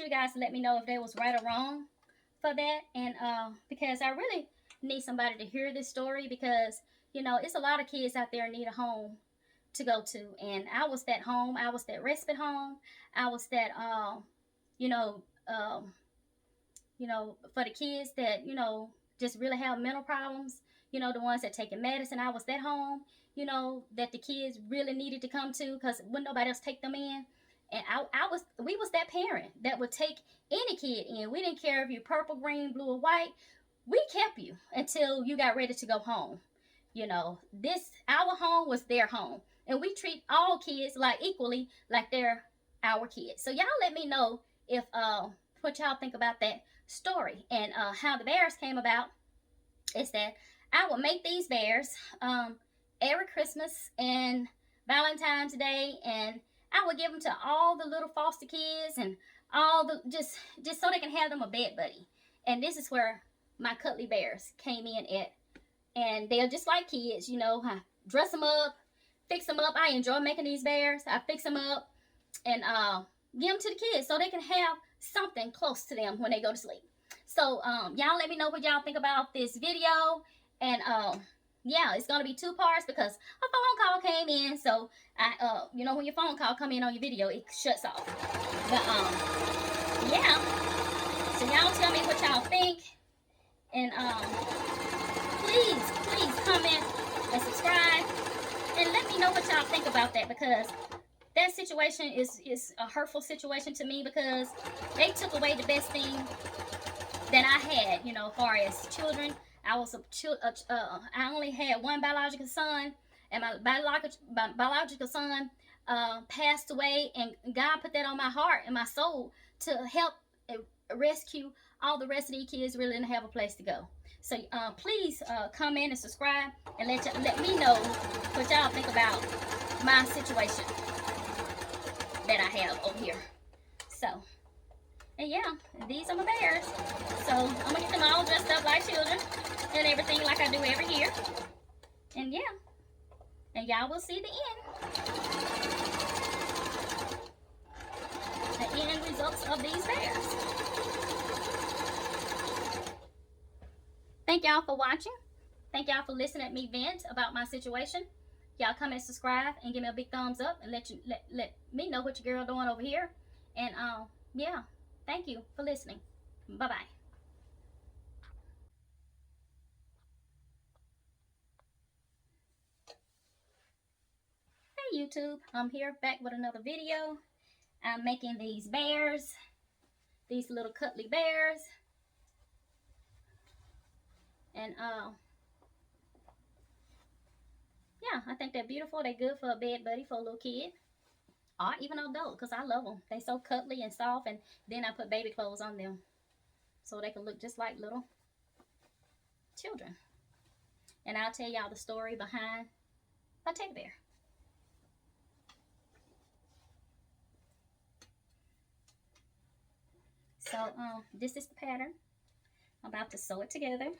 you guys to let me know if they was right or wrong for that. And because I really need somebody to hear this story, because you know it's a lot of kids out there need a home to go to, and I was that home. I was that respite home. I was that you know for the kids that just really have mental problems. The ones that taking medicine. I was that home. That the kids really needed to come to, because when nobody else take them in. And we was that parent that would take any kid in. We didn't care if you're purple, green, blue, or white. We kept you until you got ready to go home. Our home was their home, and we treat all kids like equally, like they're our kids. So y'all let me know if what y'all think about that story. And how the bears came about is that I would make these bears every Christmas and Valentine's Day, and I would give them to all the little foster kids, and all the just so they can have them a bed buddy. And this is where my cuddly bears came in at. And they're just like kids. I dress them up, fix them up. I enjoy making these bears. I fix them up and give them to the kids so they can have something close to them when they go to sleep. So y'all let me know what y'all think about this video. And yeah, it's gonna be 2 parts because a phone call came in. So I when your phone call come in on your video, it shuts off. But yeah. So y'all tell me what y'all think. And please comment and subscribe and let me know what y'all think about that, because that situation is a hurtful situation to me, because they took away the best thing that I had, as far as children. I only had one biological son, and my biological son passed away, and God put that on my heart and my soul to help rescue all the rest of these kids really didn't have a place to go. So please comment and subscribe and let me know what y'all think about my situation that I have over here. So, and yeah, these are my bears. So I'm gonna get them all dressed up like children and everything, like I do every year. And yeah, and y'all will see the end results of these bears. Thank y'all for watching. Thank y'all for listening to me vent about my situation. Y'all comment, subscribe, and give me a big thumbs up, and let me know what your girl doing over here. And yeah, thank you for listening. Bye-bye. Hey YouTube, I'm here back with another video. I'm making these bears, these little cuddly bears. And yeah, I think they're beautiful. They're good for a bed buddy for a little kid, or even an adult, because I love them. They're so cuddly and soft, and then I put baby clothes on them so they can look just like little children. And I'll tell y'all the story behind a teddy bear. So this is the pattern. I'm about to sew it together.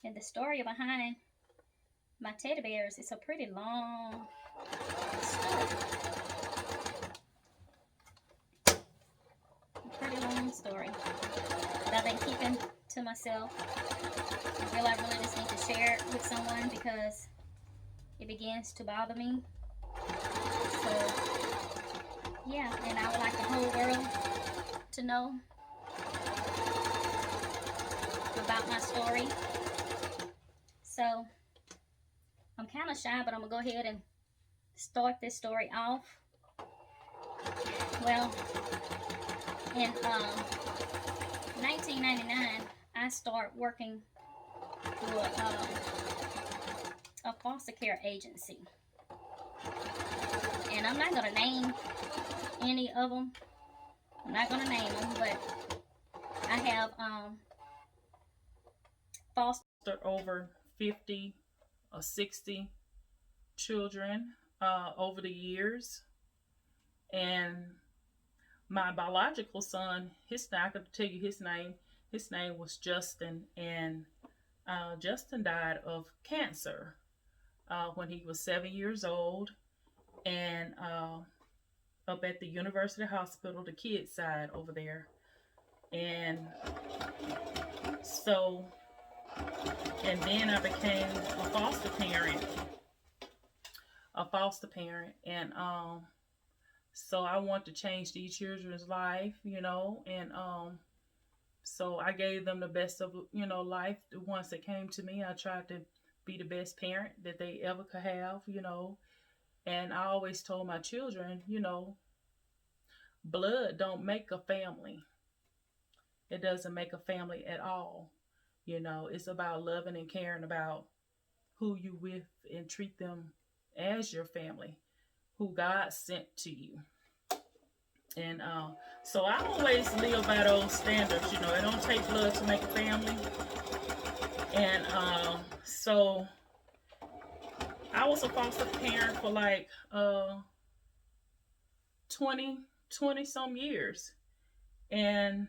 And the story behind my teddy bears is a pretty long story. That I've been keeping to myself. I feel I really just need to share it with someone, because it begins to bother me. So yeah, and I would like the whole world to know about my story. So I'm kind of shy, but I'm gonna go ahead and start this story off. Well, in 1999, I started working for a foster care agency, and I'm not gonna name any of them. I'm not gonna name them, but I have fostered over 50 or 60 children over the years. And my biological son, I could tell you his name. His name was Justin, and Justin died of cancer when he was 7 years old, and up at the University Hospital, the kids side over there. And so, and then I became a foster parent, and so I want to change these children's life, and so I gave them the best of life. The ones that came to me, I tried to be the best parent that they ever could have, and I always told my children, blood don't make a family. It doesn't make a family at all. It's about loving and caring about who you with and treat them as your family, who God sent to you. And so I always live by those standards. It don't take blood to make a family. And so I was a foster parent for like 20 some years. And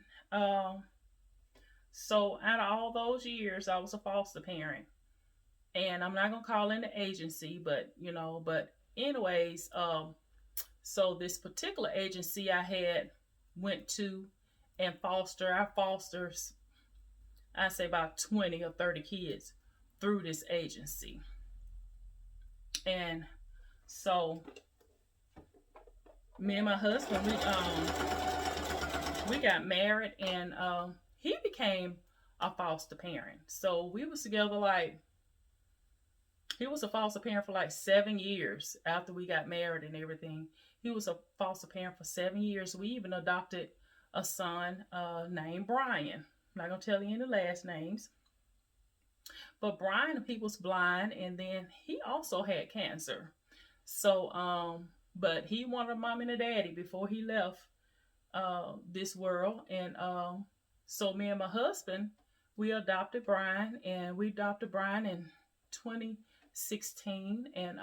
so out of all those years, I was a foster parent. And I'm not gonna call in the agency, but anyways, so this particular agency I had went to and I fosters, I say about 20 or 30 kids through this agency. And so me and my husband, we got married, and he became a foster parent. So we was together like, he was a foster parent for like 7 years after we got married and everything. He was a foster parent for 7 years. We even adopted a son named Brian. I'm not going to tell you any last names. But Brian, he was blind, and then he also had cancer. So, but he wanted a mom and a daddy before he left this world. And so me and my husband, we adopted Brian, and we adopted Brian in 2016, and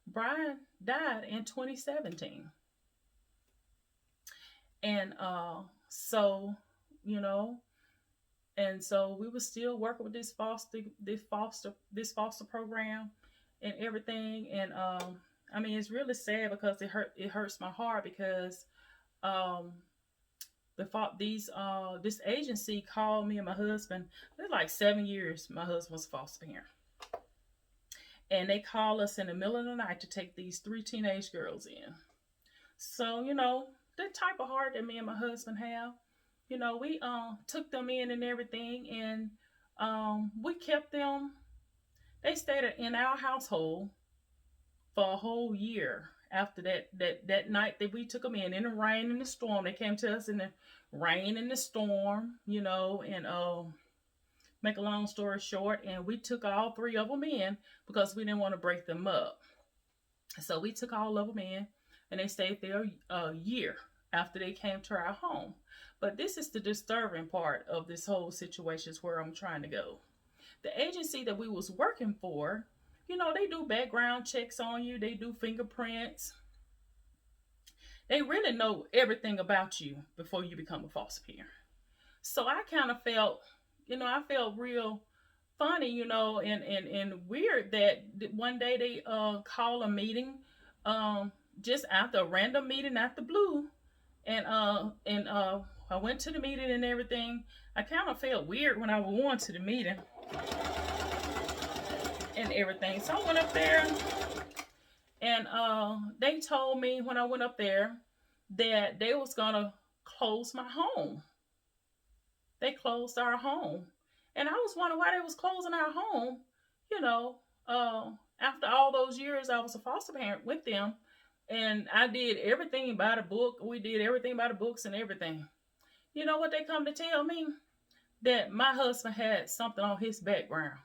Brian died in 2017. And so, and so we were still working with this foster program and everything. And I mean, it's really sad because it hurts my heart because this agency called me and my husband. It's like 7 years my husband was a foster parent. And they call us in the middle of the night to take these 3 teenage girls in. So, the type of heart that me and my husband have, we took them in and everything, and we kept them. They stayed in our household for a whole year after that night that we took them in the rain and the storm. They came to us in the rain and the storm, and make a long story short, and we took all 3 of them in because we didn't want to break them up. So we took all of them in, and they stayed there a year after they came to our home. But this is the disturbing part of this whole situation, is where I'm trying to go. The agency that we was working for, they do background checks on you. They do fingerprints. They really know everything about you before you become a foster parent. So I kind of felt, I felt real funny, and weird that one day they call a meeting just after a random meeting out the blue. And I went to the meeting and everything. I kind of felt weird when I went to the meeting and everything. So I went up there, and they told me when I went up there that they was going to close my home. They closed our home. And I was wondering why they was closing our home. After all those years I was a foster parent with them, and I did everything by the book. We did everything by the books and everything. You know what they come to tell me? That my husband had something on his background.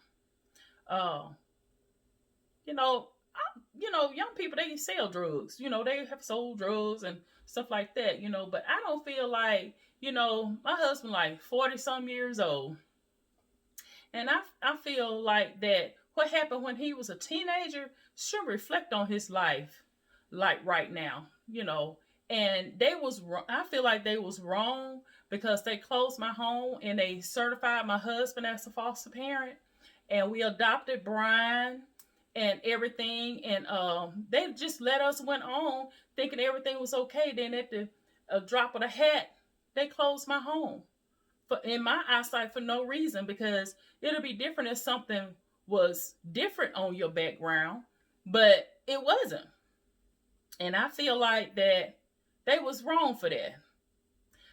Young people, they sell drugs. They have sold drugs and stuff like that, but I don't feel like, my husband like 40 some years old. And I feel like that what happened when he was a teenager should reflect on his life like right now, and I feel like they was wrong because they closed my home and they certified my husband as a foster parent, and we adopted Brian and everything, and they just let us went on thinking everything was okay. Then at the drop of the hat, they closed my home for in my eyesight for no reason, because it'll be different if something was different on your background, but it wasn't. And I feel like that they was wrong for that.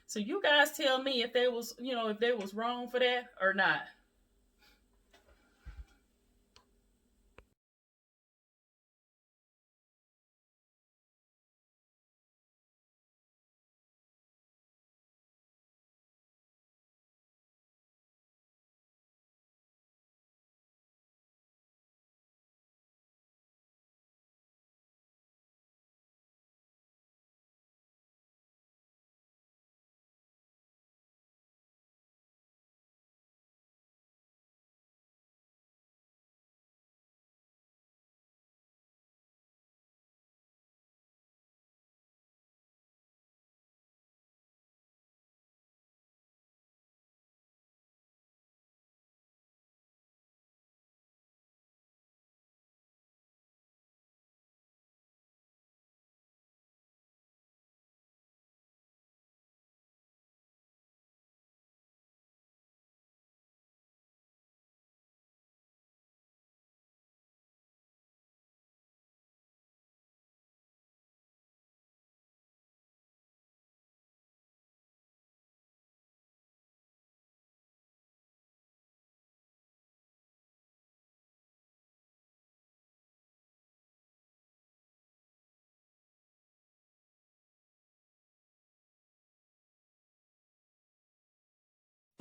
So you guys tell me if they was, if they was wrong for that or not.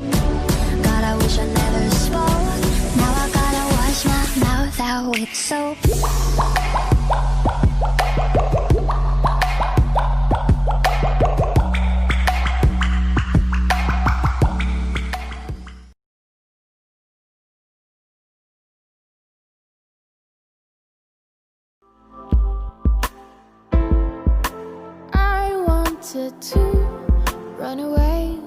God, I wish I never spoke. Now I gotta wash my mouth out with soap. I wanted to run away